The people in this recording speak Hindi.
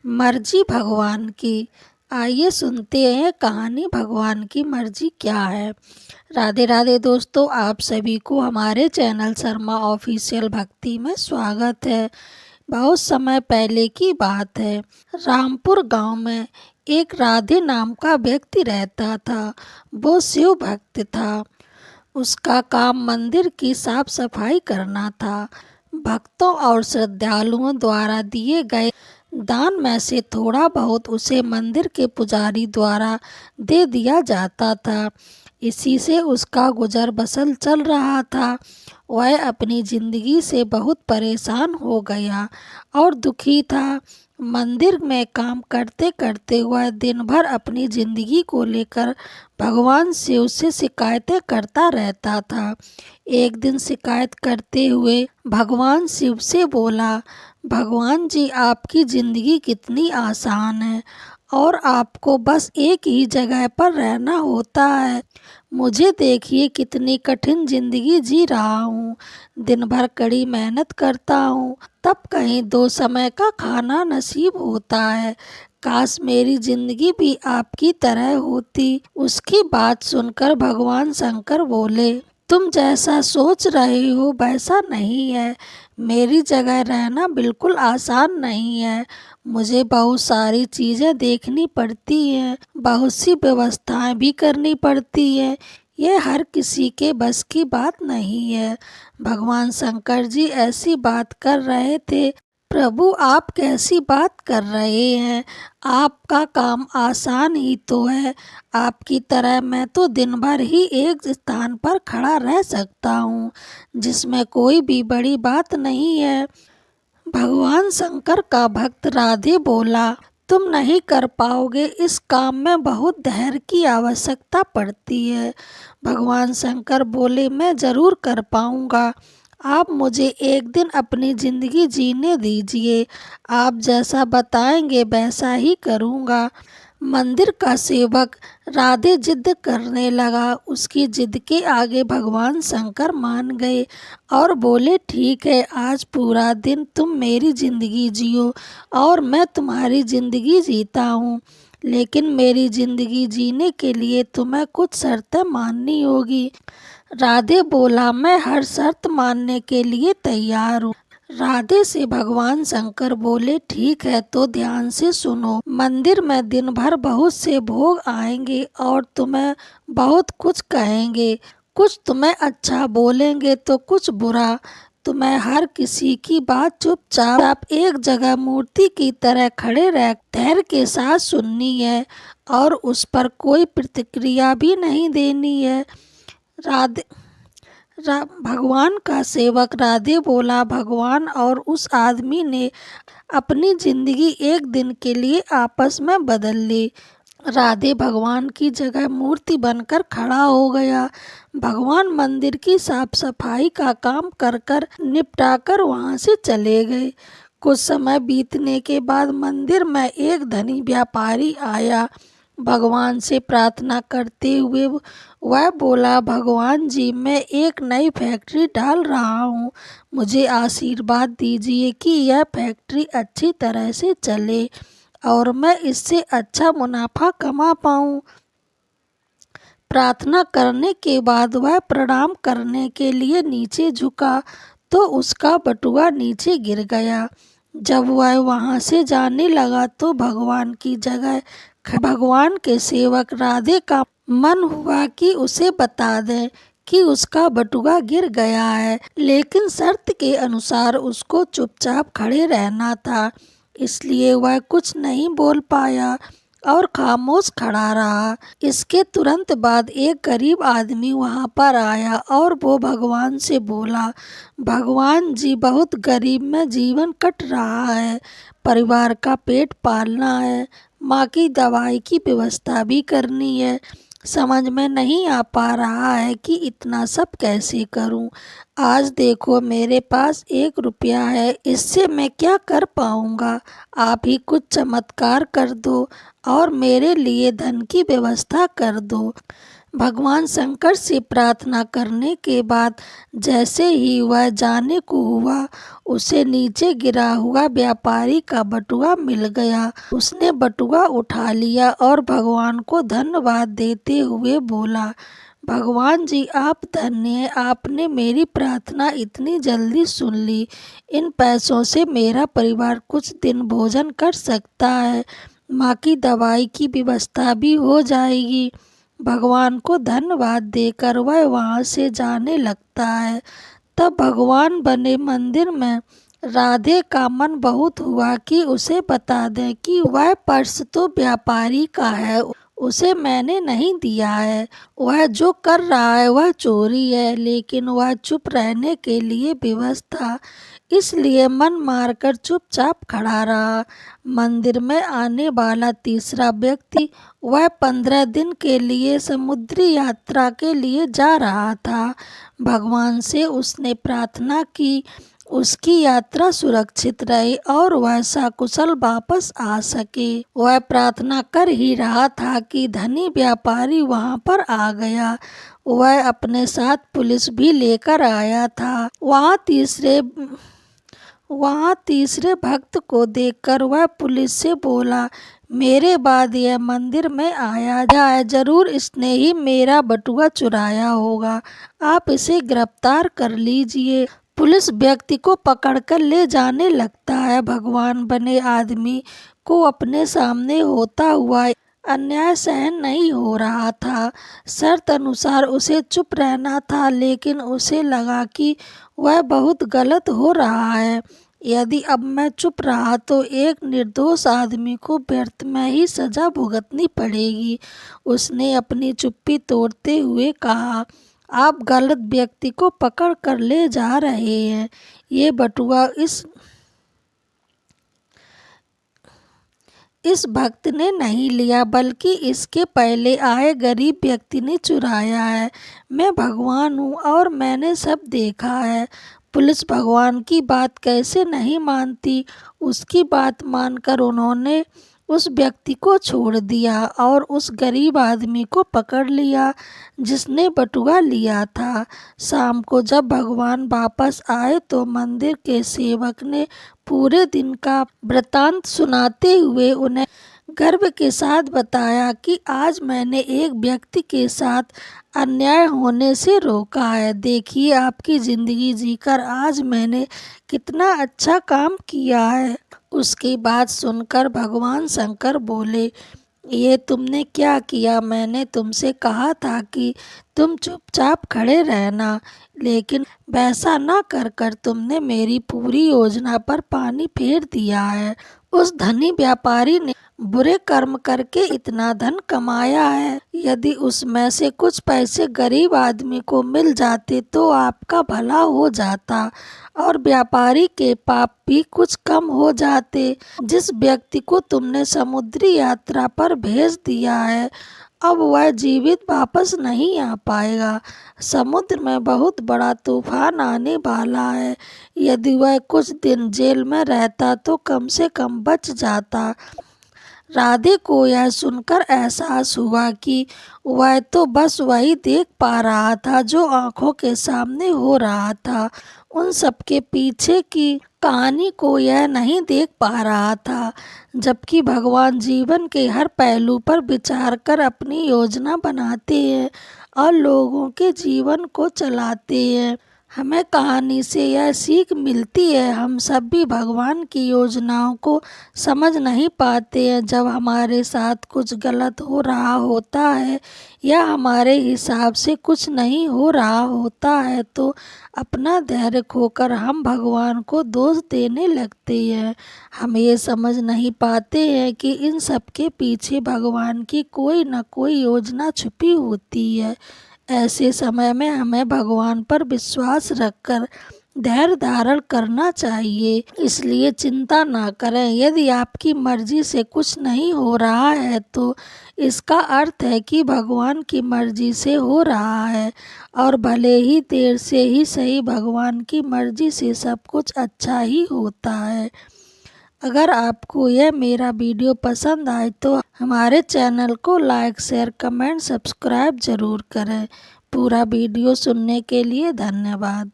मर्जी भगवान की। आइए सुनते हैं कहानी भगवान की मर्जी क्या है। राधे राधे दोस्तों, आप सभी को हमारे चैनल शर्मा ऑफिशियल भक्ति में स्वागत है। बहुत समय पहले की बात है। रामपुर गांव में एक राधे नाम का व्यक्ति रहता था। वो शिव भक्त था। उसका काम मंदिर की साफ सफाई करना था। भक्तों और श्रद्धालुओं द्वारा दिए गए दान में से थोड़ा बहुत उसे मंदिर के पुजारी द्वारा दे दिया जाता था। इसी से उसका गुजर बसर चल रहा था। वह अपनी जिंदगी से बहुत परेशान हो गया और दुखी था। मंदिर में काम करते करते वह दिन भर अपनी जिंदगी को लेकर भगवान शिव से शिकायतें करता रहता था। एक दिन शिकायत करते हुए भगवान शिव से बोला, भगवान जी, आपकी ज़िंदगी कितनी आसान है और आपको बस एक ही जगह पर रहना होता है। मुझे देखिए कितनी कठिन ज़िंदगी जी रहा हूँ। दिन भर कड़ी मेहनत करता हूँ, तब कहीं दो समय का खाना नसीब होता है। काश मेरी ज़िंदगी भी आपकी तरह होती। उसकी बात सुनकर भगवान शंकर बोले, तुम जैसा सोच रहे हो वैसा नहीं है। मेरी जगह रहना बिल्कुल आसान नहीं है। मुझे बहुत सारी चीज़ें देखनी पड़ती हैं, बहुत सी व्यवस्थाएं भी करनी पड़ती हैं। ये हर किसी के बस की बात नहीं है। भगवान शंकर जी ऐसी बात कर रहे थे। प्रभु, आप कैसी बात कर रहे हैं? आपका काम आसान ही तो है। आपकी तरह मैं तो दिन भर ही एक स्थान पर खड़ा रह सकता हूँ, जिसमें कोई भी बड़ी बात नहीं है। भगवान शंकर का भक्त राधे बोला, तुम नहीं कर पाओगे। इस काम में बहुत धैर्य की आवश्यकता पड़ती है। भगवान शंकर बोले, मैं ज़रूर कर पाऊंगा। आप मुझे एक दिन अपनी ज़िंदगी जीने दीजिए। आप जैसा बताएंगे वैसा ही करूंगा। मंदिर का सेवक राधे जिद करने लगा। उसकी जिद के आगे भगवान शंकर मान गए और बोले, ठीक है, आज पूरा दिन तुम मेरी ज़िंदगी जियो और मैं तुम्हारी ज़िंदगी जीता हूँ। लेकिन मेरी ज़िंदगी जीने के लिए तुम्हें कुछ शर्तें माननी होगी। राधे बोला, मैं हर शर्त मानने के लिए तैयार हूँ। राधे से भगवान शंकर बोले, ठीक है, तो ध्यान से सुनो। मंदिर में दिन भर बहुत से भोग आएंगे और तुम्हें बहुत कुछ कहेंगे। कुछ तुम्हें अच्छा बोलेंगे तो कुछ बुरा। तुम्हें हर किसी की बात चुपचाप एक जगह मूर्ति की तरह खड़े रह धैर्य के साथ सुननी है और उस पर कोई प्रतिक्रिया भी नहीं देनी है। राधे भगवान का सेवक राधे बोला, भगवान और उस आदमी ने अपनी जिंदगी एक दिन के लिए आपस में बदल ली। राधे भगवान की जगह मूर्ति बनकर खड़ा हो गया। भगवान मंदिर की साफ सफाई का काम कर कर निपटाकर वहां से चले गए। कुछ समय बीतने के बाद मंदिर में एक धनी व्यापारी आया। भगवान से प्रार्थना करते हुए वह बोला, भगवान जी, मैं एक नई फैक्ट्री डाल रहा हूँ। मुझे आशीर्वाद दीजिए कि यह फैक्ट्री अच्छी तरह से चले और मैं इससे अच्छा मुनाफा कमा पाऊँ। प्रार्थना करने के बाद वह प्रणाम करने के लिए नीचे झुका तो उसका बटुआ नीचे गिर गया। जब वह वहां से जाने लगा तो भगवान की जगह भगवान के सेवक राधे का मन हुआ कि उसे बता दें कि उसका बटुआ गिर गया है, लेकिन शर्त के अनुसार उसको चुपचाप खड़े रहना था। इसलिए वह कुछ नहीं बोल पाया और खामोश खड़ा रहा। इसके तुरंत बाद एक गरीब आदमी वहां पर आया और वो भगवान से बोला, भगवान जी, बहुत गरीब में जीवन कट रहा है। परिवार का पेट पालना है, माँ की दवाई की व्यवस्था भी करनी है। समझ में नहीं आ पा रहा है कि इतना सब कैसे करूं। आज देखो, मेरे पास 1 रुपया है, इससे मैं क्या कर पाऊंगा। आप ही कुछ चमत्कार कर दो और मेरे लिए धन की व्यवस्था कर दो। भगवान शंकर से प्रार्थना करने के बाद जैसे ही वह जाने को हुआ, उसे नीचे गिरा हुआ व्यापारी का बटुआ मिल गया। उसने बटुआ उठा लिया और भगवान को धन्यवाद देते हुए बोला, भगवान जी आप धन्य हैं, आपने मेरी प्रार्थना इतनी जल्दी सुन ली। इन पैसों से मेरा परिवार कुछ दिन भोजन कर सकता है, माँ की दवाई की व्यवस्था भी हो जाएगी। भगवान को धन्यवाद देकर वह वहाँ से जाने लगता है। तब भगवान बने मंदिर में राधे का मन बहुत हुआ कि उसे बता दें कि वह पर्स तो व्यापारी का है, उसे मैंने नहीं दिया है। वह जो कर रहा है वह चोरी है, लेकिन वह चुप रहने के लिए विवश था, इसलिए मन मारकर चुपचाप खड़ा रहा। मंदिर में आने वाला तीसरा व्यक्ति, वह 15 दिन के लिए समुद्री यात्रा के लिए जा रहा था। भगवान से उसने प्रार्थना की उसकी यात्रा सुरक्षित रहे और वह सकुशल वापस आ सके। वह प्रार्थना कर ही रहा था कि धनी व्यापारी वहां पर आ गया। वह अपने साथ पुलिस भी लेकर आया था। वहां तीसरे भक्त को देखकर वह पुलिस से बोला, मेरे बाद यह मंदिर में आया है, जरूर इसने ही मेरा बटुआ चुराया होगा, आप इसे गिरफ्तार कर लीजिए। पुलिस व्यक्ति को पकड़कर ले जाने लगता है। भगवान बने आदमी को अपने सामने होता हुआ अन्याय सहन नहीं हो रहा था। शर्त अनुसार उसे चुप रहना था, लेकिन उसे लगा कि वह बहुत गलत हो रहा है। यदि अब मैं चुप रहा तो एक निर्दोष आदमी को व्यर्थ में ही सजा भुगतनी पड़ेगी। उसने अपनी चुप्पी तोड़ते हुए कहा, आप गलत व्यक्ति को पकड़ कर ले जा रहे हैं। ये बटुआ इस भक्त ने नहीं लिया, बल्कि इसके पहले आए गरीब व्यक्ति ने चुराया है। मैं भगवान हूँ और मैंने सब देखा है। पुलिस भगवान की बात कैसे नहीं मानती। उसकी बात मानकर उन्होंने उस व्यक्ति को छोड़ दिया और उस गरीब आदमी को पकड़ लिया जिसने बटुआ लिया था। शाम को जब भगवान वापस आए तो मंदिर के सेवक ने पूरे दिन का वृतांत सुनाते हुए उन्हें गर्व के साथ बताया कि आज मैंने एक व्यक्ति के साथ अन्याय होने से रोका है। देखिए आपकी जिंदगी जीकर आज मैंने कितना अच्छा काम किया है। उसकी बात सुनकर भगवान शंकर बोले, ये तुमने क्या किया? मैंने तुमसे कहा था कि तुम चुपचाप खड़े रहना, लेकिन वैसा ना कर कर तुमने मेरी पूरी योजना पर पानी फेर दिया है। उस धनी व्यापारी ने बुरे कर्म करके इतना धन कमाया है। यदि उसमें से कुछ पैसे गरीब आदमी को मिल जाते तो आपका भला हो जाता और व्यापारी के पाप भी कुछ कम हो जाते। जिस व्यक्ति को तुमने समुद्री यात्रा पर भेज दिया है, अब वह जीवित वापस नहीं आ पाएगा। समुद्र में बहुत बड़ा तूफान आने वाला है। यदि वह कुछ दिन जेल में रहता तो कम से कम बच जाता। राधे को यह सुनकर एहसास हुआ कि वह तो बस वही देख पा रहा था जो आंखों के सामने हो रहा था। उन सबके पीछे की कहानी को यह नहीं देख पा रहा था। जबकि भगवान जीवन के हर पहलू पर विचार कर अपनी योजना बनाते हैं और लोगों के जीवन को चलाते हैं। हमें कहानी से यह सीख मिलती है, हम सब भी भगवान की योजनाओं को समझ नहीं पाते हैं। जब हमारे साथ कुछ गलत हो रहा होता है या हमारे हिसाब से कुछ नहीं हो रहा होता है तो अपना धैर्य खोकर हम भगवान को दोष देने लगते हैं। हम ये समझ नहीं पाते हैं कि इन सब के पीछे भगवान की कोई न कोई योजना छुपी होती है। ऐसे समय में हमें भगवान पर विश्वास रखकर धैर्य धारण करना चाहिए। इसलिए चिंता ना करें। यदि आपकी मर्जी से कुछ नहीं हो रहा है तो इसका अर्थ है कि भगवान की मर्जी से हो रहा है, और भले ही देर से ही सही भगवान की मर्जी से सब कुछ अच्छा ही होता है। अगर आपको यह मेरा वीडियो पसंद आए तो हमारे चैनल को लाइक, शेयर, कमेंट, सब्सक्राइब जरूर करें। पूरा वीडियो सुनने के लिए धन्यवाद।